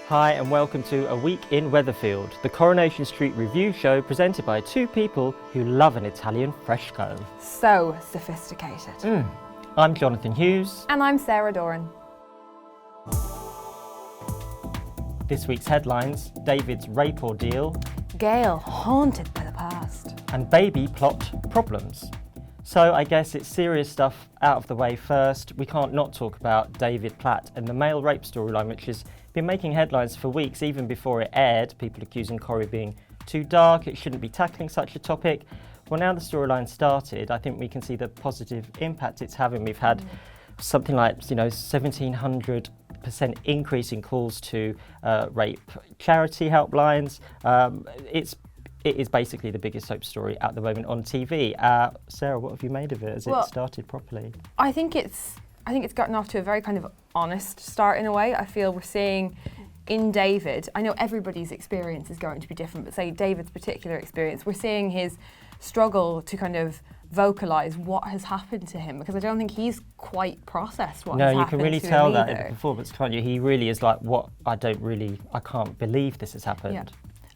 Hi and welcome to A Week in Weatherfield, the Coronation Street review show presented by two people who love an Italian fresco. So sophisticated. I'm Johnathon Hughes. And I'm Sarah Doran. This week's headlines: David's rape ordeal, Gail haunted by the past, and baby plot problems. So I guess it's serious stuff out of the way first. We can't not talk about David Platt and the male rape storyline, which has been making headlines for weeks, even before it aired. People accusing Corrie being too dark, it shouldn't be tackling such a topic. Well, now the storyline started, I think we can see the positive impact it's having. We've had something like 1,700% increase in calls to rape charity helplines. It is basically the biggest soap story at the moment on TV. Sarah, what have you made of it? Has it started properly? I think it's gotten off to a very kind of honest start in a way. I feel we're seeing in David, I know everybody's experience is going to be different, but say David's particular experience, we're seeing his struggle to kind of vocalise what has happened to him, because I don't think he's quite processed what has happened to him. No, you can really tell that in the performance, can't you? He really is like, I can't believe this has happened. Yeah.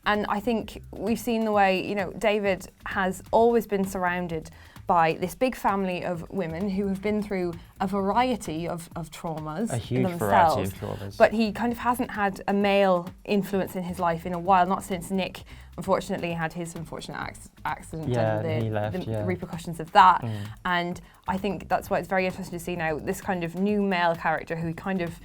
And I think we've seen the way, David has always been surrounded by this big family of women who have been through a variety of traumas. A huge themselves, variety of traumas. But he kind of hasn't had a male influence in his life in a while, not since Nick, unfortunately, had his unfortunate accident and the repercussions of that. And I think that's why it's very interesting to see now this kind of new male character who he kind of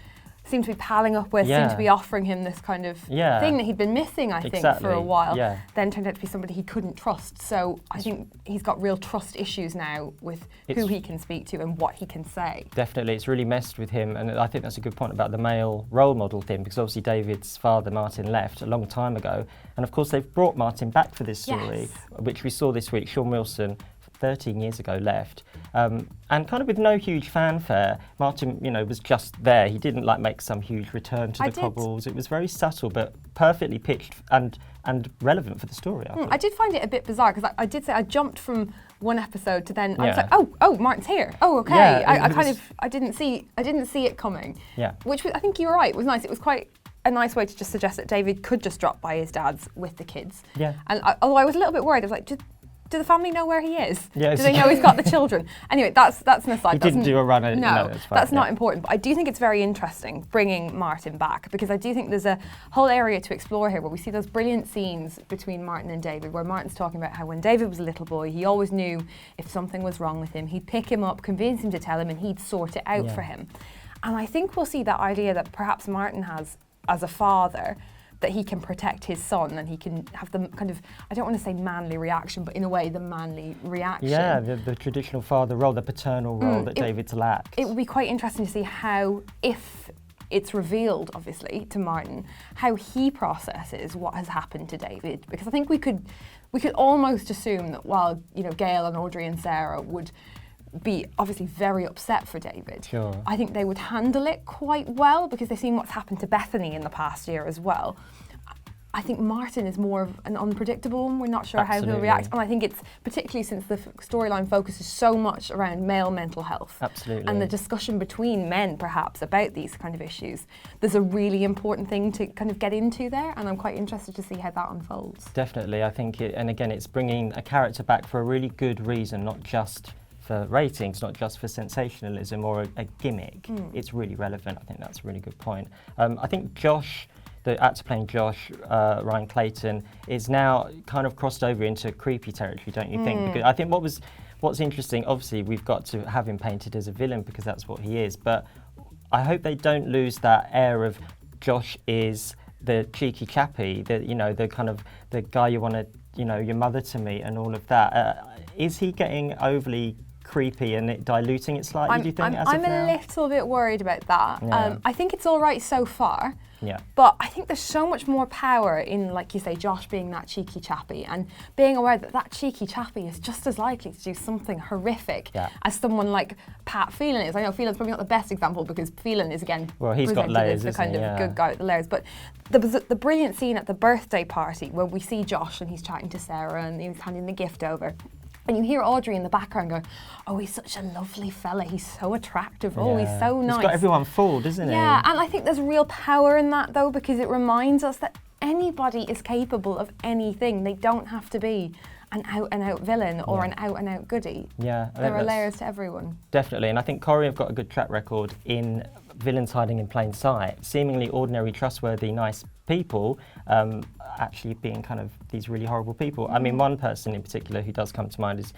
seemed to be palling up with, seemed to be offering him this kind of thing that he'd been missing, I think, for a while. Yeah. Then turned out to be somebody he couldn't trust. So I think he's got real trust issues now with who he can speak to and what he can say. Definitely, it's really messed with him, and I think that's a good point about the male role model thing, because obviously David's father, Martin, left a long time ago, and of course they've brought Martin back for this story, which we saw this week. Sean Wilson, 13 years ago, left, and kind of with no huge fanfare. Martin, was just there. He didn't make some huge return to the cobbles. It was very subtle, but perfectly pitched and relevant for the story. I did find it a bit bizarre, because I did say I jumped from one episode to then I was like, oh, Martin's here. Oh, okay. Yeah, I didn't see it coming. Yeah. Which I think you were right. It was nice. It was quite a nice way to just suggest that David could just drop by his dad's with the kids. Yeah. And although I was a little bit worried, I was like, do the family know where he is? Yes. Do they know he's got the children? Anyway, that's an aside. He didn't do a run. No, that's not important. But I do think it's very interesting bringing Martin back, because I do think there's a whole area to explore here where we see those brilliant scenes between Martin and David, where Martin's talking about how when David was a little boy, he always knew if something was wrong with him, he'd pick him up, convince him to tell him, and he'd sort it out for him. And I think we'll see that idea that perhaps Martin has as a father, that he can protect his son and he can have the kind of, I don't want to say manly reaction, but in a way the manly reaction. Yeah, the traditional father role, the paternal role that David's lacked. It would be quite interesting to see how, if it's revealed, obviously, to Martin, how he processes what has happened to David. Because I think we could almost assume that while, Gail and Audrey and Sarah would be obviously very upset for David. Sure. I think they would handle it quite well, because they've seen what's happened to Bethany in the past year as well. I think Martin is more of an unpredictable one. We're not sure how he'll react. And I think it's particularly since the storyline focuses so much around male mental health. Absolutely. And the discussion between men perhaps about these kind of issues. There's a really important thing to kind of get into there, and I'm quite interested to see how that unfolds. Definitely. I think it's bringing a character back for a really good reason, not just for ratings, not just for sensationalism or a gimmick. It's really relevant. I think that's a really good point. I think Josh, the actor playing Josh, Ryan Clayton, is now kind of crossed over into creepy territory, don't you think? Because I think what's interesting, obviously we've got to have him painted as a villain because that's what he is, but I hope they don't lose that air of Josh is the cheeky chappy, the kind of the guy you want your mother to meet and all of that. Is he getting overly creepy and it diluting it slightly, do you think? I'm a little bit worried about that. Yeah. I think it's all right so far. Yeah. But I think there's so much more power in, like you say, Josh being that cheeky chappy and being aware that cheeky chappy is just as likely to do something horrific as someone like Pat Phelan is. I know Phelan's probably not the best example because Phelan is, again, he's got layers, as the kind of good guy with the layers. But there was the brilliant scene at the birthday party where we see Josh and he's chatting to Sarah and he's handing the gift over. And you hear Audrey in the background going, oh, he's such a lovely fella. He's so attractive. Oh, he's so nice. He's got everyone fooled, isn't he? Yeah, and I think there's real power in that, though, because it reminds us that anybody is capable of anything. They don't have to be an out-and-out villain or an out-and-out goodie. Yeah. There are layers to everyone. Definitely, and I think Corrie have got a good track record in villains hiding in plain sight, seemingly ordinary, trustworthy, nice people actually being kind of these really horrible people. I mean, one person in particular who does come to mind is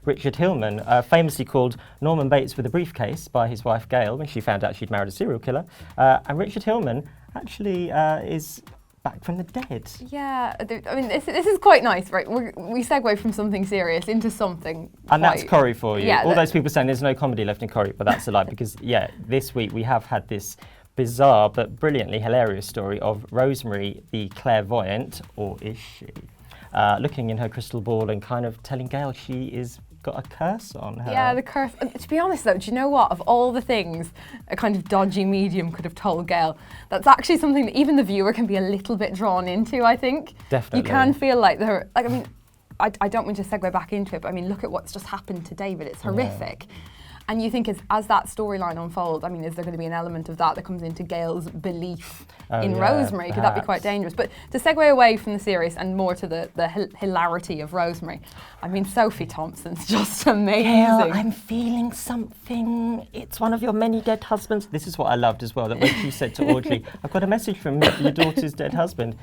Richard Hillman, famously called Norman Bates with a briefcase by his wife Gail when she found out she'd married a serial killer. And Richard Hillman actually is back from the dead. Yeah, I mean, this is quite nice, right? We segue from something serious into something And that's Corrie for you. Yeah, all those people saying there's no comedy left in Corrie, but that's a lie because, yeah, this week we have had this bizarre but brilliantly hilarious story of Rosemary, the clairvoyant, or is she, looking in her crystal ball and kind of telling Gail she is got a curse on her. Yeah, the curse. To be honest though, do you know what? Of all the things a kind of dodgy medium could have told Gail, that's actually something that even the viewer can be a little bit drawn into, I think. Definitely. You can feel like I mean, I don't want to segue back into it, but I mean, look at what's just happened to David. It's horrific. Yeah. And you think as that storyline unfolds, I mean, is there going to be an element of that comes into Gail's belief in Rosemary? Could that be quite dangerous? But to segue away from the serious and more to the hilarity of Rosemary, I mean, Sophie Thompson's just amazing. Gail, I'm feeling something. It's one of your many dead husbands. This is what I loved as well, that when she said to Audrey, I've got a message from your daughter's dead husband.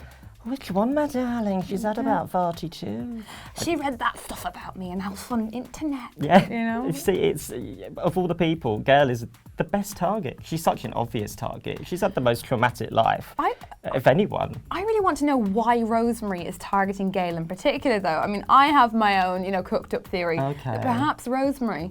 Which one, my darling? She's at about 42. She read that stuff about me and I was on the internet. Yeah, you know. You see, it's of all the people, Gail is the best target. She's such an obvious target. She's had the most traumatic life, if anyone. I really want to know why Rosemary is targeting Gail in particular, though. I mean, I have my own, cooked up theory that perhaps Rosemary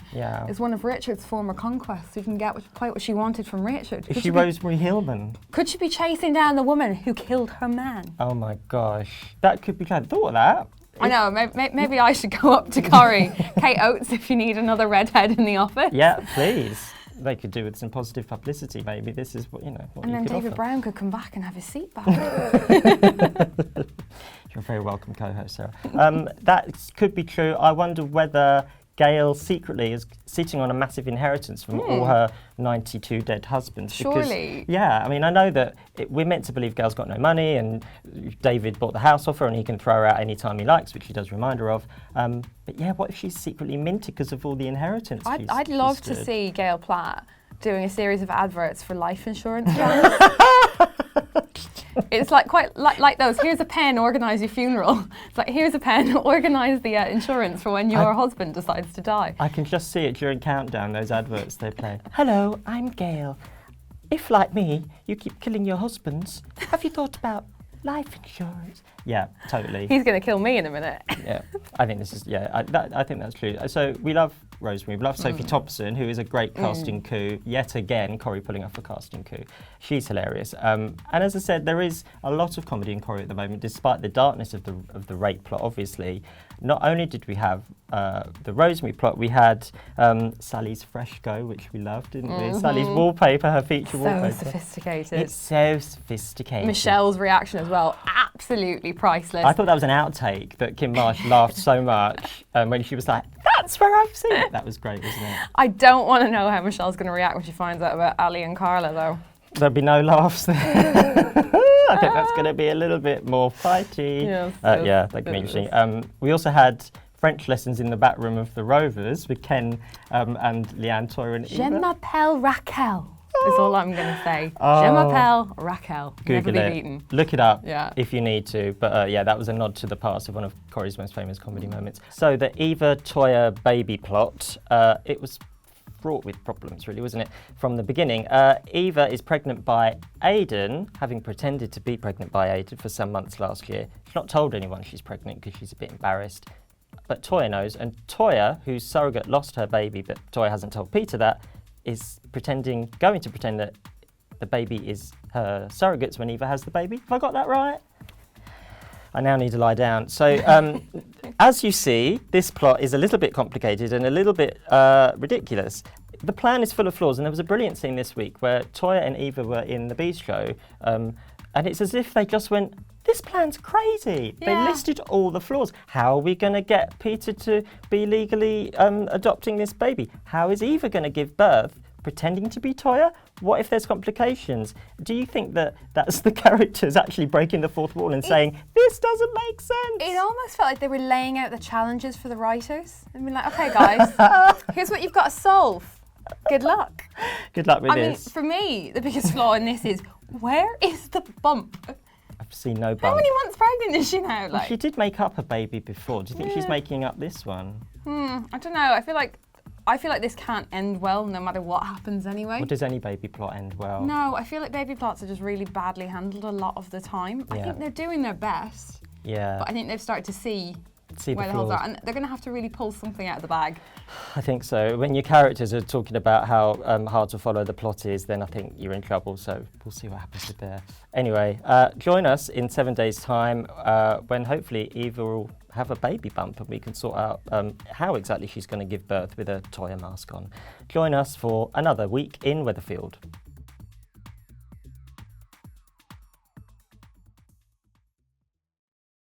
is one of Richard's former conquests who can get quite what she wanted from Richard. Is she Rosemary Hillman? Could she be chasing down the woman who killed her man? Oh my gosh, that could be. I thought of that. I know, maybe I should go up to Corrie. Kate Oates, if you need another redhead in the office. Yeah, please. They could do with some positive publicity, maybe. This is what, what and you then could David offer. Brown could come back and have his seat back. You're a very welcome co-host, Sarah. That could be true. I wonder whether Gail secretly is sitting on a massive inheritance from all her 92 dead husbands. Surely. Because, yeah, I mean, I know that we're meant to believe Gail's got no money and David bought the house off her and he can throw her out any time he likes, which he does remind her of. But yeah, what if she's secretly minted because of all the inheritance? I'd love to see Gail Platt doing a series of adverts for life insurance plans. It's like quite like those. Here's a pen, organise your funeral. It's like, here's a pen, organise the insurance for when your husband decides to die. I can just see it during Countdown, those adverts they play. Hello, I'm Gail. If, like me, you keep killing your husbands, have you thought about life insurance? Yeah, totally. He's going to kill me in a minute. Yeah, I think this is, I think that's true. So we love Rosemary, we love Sophie Thompson, who is a great casting coup. Yet again, Corrie pulling off a casting coup. She's hilarious. And as I said, there is a lot of comedy in Corrie at the moment, despite the darkness of the rape plot, obviously. Not only did we have the Rosemary plot, we had Sally's fresco, which we loved, didn't we? Sally's wallpaper, her feature wallpaper. So sophisticated. It's so sophisticated. Michelle's reaction as well, absolutely priceless. I thought that was an outtake, that Kim Marsh laughed so much when she was like, that's where I've seen it. That was great, wasn't it? I don't want to know how Michelle's going to react when she finds out about Ali and Carla, though. There'll be no laughs there. I think that's going to be a little bit more fighty. Yes, that could be interesting. We also had French lessons in the back room of the Rovers with Ken and Leanne, Toyah and Eva. Je m'appelle Raquel. Is all I'm going to say. Je m'appelle Raquel. Google Never it. be beaten. Look it up if you need to. But that was a nod to the past of one of Corrie's most famous comedy moments. So the Eva Toya baby plot, it was fraught with problems, really, wasn't it? From the beginning. Eva is pregnant by Aidan, having pretended to be pregnant by Aidan for some months last year. She's not told anyone she's pregnant because she's a bit embarrassed. But Toyah knows, and Toyah, whose surrogate lost her baby, but Toyah hasn't told Peter that, is going to pretend that the baby is her surrogates when Eva has the baby. Have I got that right? I now need to lie down. So, as you see, this plot is a little bit complicated and a little bit ridiculous. The plan is full of flaws, and there was a brilliant scene this week where Toyah and Eva were in the bistro, and it's as if they just went, this plan's crazy. They listed all the flaws. How are we going to get Peter to be legally adopting this baby? How is Eva going to give birth pretending to be Toya? What if there's complications? Do you think that that's the characters actually breaking the fourth wall and saying, this doesn't make sense? It almost felt like they were laying out the challenges for the writers. I mean, like, okay, guys, here's what you've got to solve. Good luck. Good luck with this. I mean, for me, the biggest flaw in this is, where is the bump? I've seen no bump. How many months pregnant is she now? Well, she did make up a baby before. Do you think she's making up this one? I don't know. I feel like this can't end well no matter what happens anyway. Or does any baby plot end well? No, I feel like baby plots are just really badly handled a lot of the time. I think they're doing their best. Yeah. But I think they've started to see where the the holes flaws. are. And they're going to have to really pull something out of the bag. I think so. When your characters are talking about how hard to follow the plot is, then I think you're in trouble. So we'll see what happens with there. Anyway, join us in 7 days' time when hopefully Eva will have a baby bump and we can sort out how exactly she's going to give birth with a Toya mask on. Join us for another week in Weatherfield.